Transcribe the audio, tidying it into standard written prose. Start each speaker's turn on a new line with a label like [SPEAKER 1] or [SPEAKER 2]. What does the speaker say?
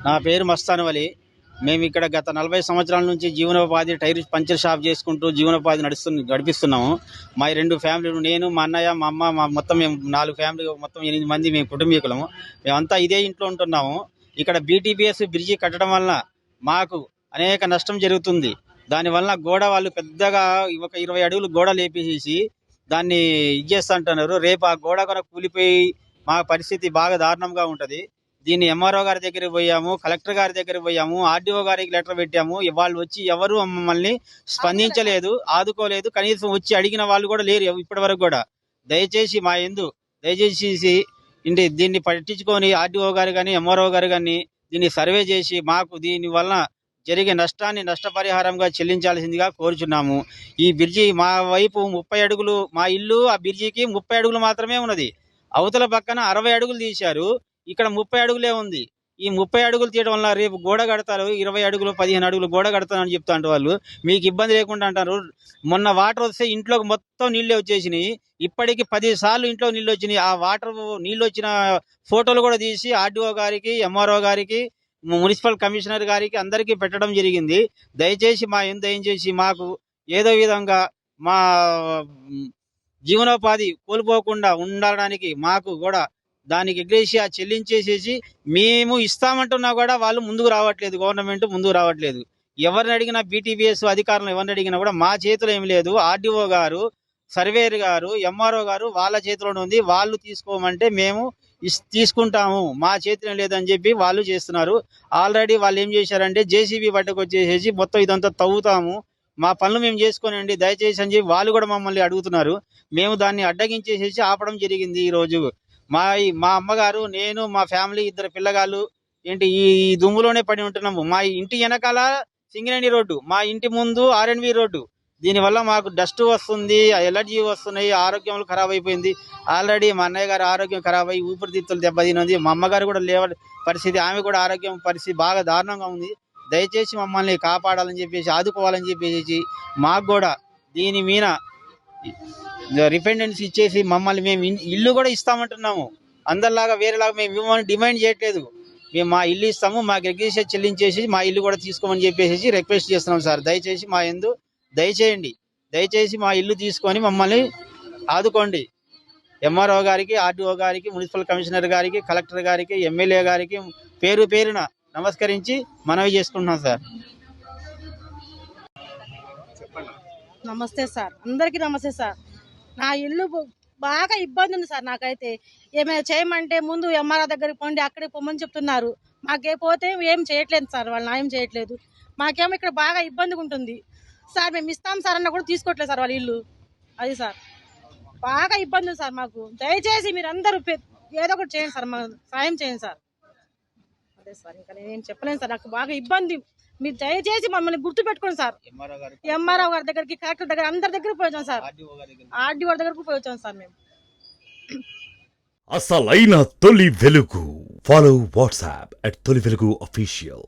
[SPEAKER 1] నా పేరు మస్తాన్ వలి. మేము ఇక్కడ గత 40 సంవత్సరాల నుంచి జీవనోపాధి టైర్ పంచర్ షాప్ చేసుకుంటూ జీవనోపాధి గడిపిస్తున్నాము. మా 2 ఫ్యామిలీలు, నేను, మా అన్నయ్య, మా అమ్మ, మొత్తం మేము 4 ఫ్యామిలీ, మొత్తం 8 మంది మేము కుటుంబీకులము. మేమంతా ఇదే ఇంట్లో ఉంటున్నాము. ఇక్కడ బీటీపీఎస్ బ్రిడ్జి కట్టడం వల్ల మాకు అనేక నష్టం జరుగుతుంది. దానివల్ల గోడ వాళ్ళు పెద్దగా ఒక 20 అడుగులు గోడ లేపేసి దాన్ని ఇచ్చేస్తా అంటున్నారు. రేపు ఆ గోడ కూడా కూలిపోయి మా పరిస్థితి బాగా దారుణంగా ఉంటుంది. దీన్ని ఎంఆర్ఓ గారి దగ్గరికి పోయాము, కలెక్టర్ గారి దగ్గరికి పోయాము, ఆర్డీఓ గారికి లెటర్ పెట్టాము. వాళ్ళు వచ్చి ఎవరు మమ్మల్ని స్పందించలేదు, ఆదుకోలేదు. కనీసం వచ్చి అడిగిన వాళ్ళు కూడా లేరు ఇప్పటి వరకు కూడా. దయచేసి దీన్ని పట్టించుకొని ఆర్డీఓ గారు కానీ, ఎంఆర్ఓ గారు కానీ దీన్ని సర్వే చేసి మాకు దీని వలన జరిగే నష్టాన్ని నష్టపరిహారంగా చెల్లించాల్సిందిగా కోరుచున్నాము. ఈ బ్రిడ్జి మా వైపు 30 అడుగులు, మా ఇల్లు ఆ బ్రిడ్జికి 30 అడుగులు మాత్రమే ఉన్నది. అవతల పక్కన 60 అడుగులు తీశారు, ఇక్కడ 30 అడుగులే ఉంది. ఈ 30 అడుగులు తీయడం వల్ల రేపు గోడ కడతారు, 20 అడుగులు 15 అడుగులు గోడ కడతానని చెప్తా అంటే వాళ్ళు మీకు ఇబ్బంది లేకుండా అంటారు. మొన్న వాటర్ వస్తే ఇంట్లోకి మొత్తం నీళ్ళే వచ్చేసినాయి. ఇప్పటికి 10 సార్లు ఇంట్లో నీళ్ళు వచ్చినాయి. ఆ వాటర్ నీళ్ళు వచ్చిన ఫోటోలు కూడా తీసి ఆర్డీఓ గారికి, ఎంఆర్ఓ గారికి, మున్సిపల్ కమిషనర్ గారికి అందరికీ పెట్టడం జరిగింది. దయచేసి మాకు ఏదో విధంగా మా జీవనోపాధి కోల్పోకుండా ఉండడానికి మాకు కూడా దానికి ఎగ్రేషియా చెల్లించేసేసి మేము ఇస్తామంటున్నా కూడా వాళ్ళు ముందుకు రావట్లేదు. గవర్నమెంట్ ముందుకు రావట్లేదు. ఎవరిని అడిగినా, బీటీపీఎస్ అధికారులు ఎవరిని అడిగినా కూడా మా చేతిలో ఏమి లేదు. ఆర్డీఓ గారు, సర్వేయర్ గారు, ఎంఆర్ఓ గారు వాళ్ళ చేతిలోనే ఉంది. వాళ్ళు తీసుకోమంటే మేము తీసుకుంటాము, మా చేతిలో లేదని చెప్పి వాళ్ళు చేస్తున్నారు. ఆల్రెడీ వాళ్ళు ఏం చేశారంటే జేసీబీ పట్టుకు వచ్చేసేసి మొత్తం ఇదంతా తవ్వుతాము, మా పనులు మేము చేసుకోనండి దయచేసి అని చెప్పి వాళ్ళు కూడా మమ్మల్ని అడుగుతున్నారు. మేము దాన్ని అడ్డగించేసేసి ఆపడం జరిగింది. ఈరోజు మా అమ్మగారు, నేను, మా ఫ్యామిలీ 2 పిల్లగాళ్ళు ఈ దుమ్ములోనే పడి ఉంటున్నాము. మా ఇంటి వెనకాల సింగరేణి రోడ్డు, మా ఇంటి ముందు ఆర్ఎన్బి రోడ్డు. దీనివల్ల మాకు డస్ట్ వస్తుంది, ఎలర్జీ వస్తున్నాయి, ఆరోగ్యం ఖరాబ్ అయిపోయింది. ఆల్రెడీ మా అన్నయ్య గారి ఆరోగ్యం ఖరాబ్ అయ్యి ఊపిరితిత్తులు దెబ్బతిన్నది. మా అమ్మగారు కూడా పరిస్థితి, ఆమె కూడా ఆరోగ్యం పరిస్థితి బాగా దారుణంగా ఉంది. దయచేసి మమ్మల్ని కాపాడాలని చెప్పేసి, ఆదుకోవాలని చెప్పేసి మాకు కూడా దీని మీద రిపెండెన్స్ ఇచ్చేసి మమ్మల్ని మేము ఇల్లు కూడా ఇస్తామంటున్నాము. అందరిలాగా వేరేలాగా మేము ఇవ్వమని డిమాండ్ చేయట్లేదు. మేము మా ఇల్లు ఇస్తాము, మాకు ఎగ్రీషియా చెల్లించేసి మా ఇల్లు కూడా తీసుకోమని చెప్పేసి రిక్వెస్ట్ చేస్తున్నాం సార్. దయచేసి మా యందు దయచేయండి. దయచేసి మా ఇల్లు తీసుకొని మమ్మల్ని ఆదుకోండి. ఎంఆర్ఓ గారికి, ఆర్డీఓ గారికి, మున్సిపల్ కమిషనర్ గారికి, కలెక్టర్ గారికి, ఎమ్మెల్యే గారికి పేరున నమస్కరించి మనవి చేసుకుంటున్నాం సార్.
[SPEAKER 2] నమస్తే సార్, అందరికీ నమస్తే సార్. నా ఇల్లు బాగా ఇబ్బంది ఉంది సార్. నాకైతే ఏమైనా చేయమంటే ముందు ఎంఆర్ఓ దగ్గరికి పోండి, అక్కడికి పొమ్మని చెప్తున్నారు. మాకే పోతే ఏం చేయట్లేదు సార్, వాళ్ళు న్యాయం చేయట్లేదు. మాకేమో ఇక్కడ బాగా ఇబ్బందిగా ఉంటుంది సార్. మేము ఇస్తాం సార్ అన్న కూడా తీసుకోవట్లేదు సార్ వాళ్ళ ఇల్లు. అది సార్ బాగా ఇబ్బంది సార్ మాకు. దయచేసి మీరు అందరూ ఏదో ఒకటి చేయండి సార్, మాకు సాయం చేయండి సార్. అదే సార్, ఇంకా నేను చెప్పలేను సార్, నాకు బాగా ఇబ్బంది. మీరు దయచేసి మమ్మల్ని గుర్తు పెట్టుకోండి సార్. ఎంఆర్ఓ గారి దగ్గరికి, కలెక్టర్ దగ్గర, అందరి దగ్గర పోయాం సార్, ఆర్డీఓ దగ్గరకు పోయాం సార్ మేము.
[SPEAKER 3] అసలైన తొలి వెలుగు. ఫాలో వాట్సాప్ @తొలి వెలుగు official.